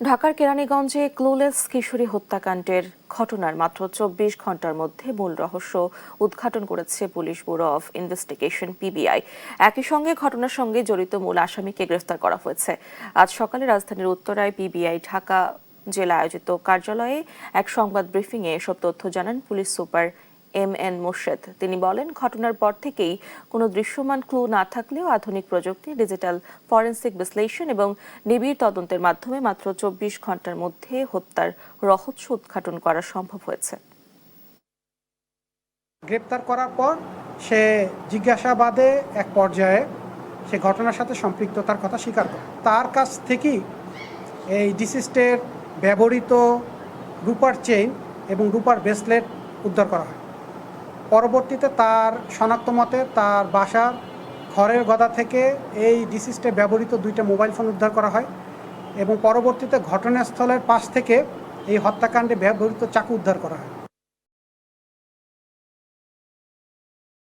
ঢাকার কেরানীগঞ্জে ক্লুলেস কিশোরী হত্যাকাণ্ডের ঘটনার মাত্র ২৪ ঘন্টার মধ্যে মূল রহস্য উদ্ঘাটন করেছে police bureau of investigation PBI. একই সঙ্গে ঘটনার সঙ্গে জড়িত মূল আসামিকে গ্রেফতার করা হয়েছে। আজ সকালে রাজধানীর উত্তরায় পিবিআই ঢাকা জেলা আয়োজিত কার্যালয়ে এক সংবাদ ব্রিফিংয়ে এসব তথ্য জানান পুলিশ সুপার এম.এন. মোর্শেদ। তিনি বলেন, ঘটনার পর থেকেই কোনো দৃশ্যমান ক্লু না থাকলেও আধুনিক প্রযুক্তি, ডিজিটাল ফরেনসিক বিশ্লেষণ এবং নিবিড় তদন্তের মাধ্যমে মাত্র ২৪ ঘন্টার মধ্যে হত্যার রহস্য উদ্ঘাটন করা সম্ভব হয়েছে। গ্রেপ্তার করার পর সে জিজ্ঞাসাবাদে এক পর্যায়ে সে ঘটনার সাথে সম্পৃক্ততার কথা স্বীকার করে। তার কাছ থেকেই এই ডিসিস্টের ব্যবহৃত রূপার চেইন এবং রূপার ব্রেসলেট উদ্ধার করা হয়। পরবর্তীতে তার শনাক্ত মতে তার বাসার ঘরের গদা থেকে এই ডিসিস্টে ব্যবহৃত 2টা মোবাইল ফোন উদ্ধার করা হয় এবং পরবর্তীতে ঘটনাস্থলের পাশ থেকে এই হত্যাকাণ্ডে ব্যবহৃত চাকু উদ্ধার করা হয়।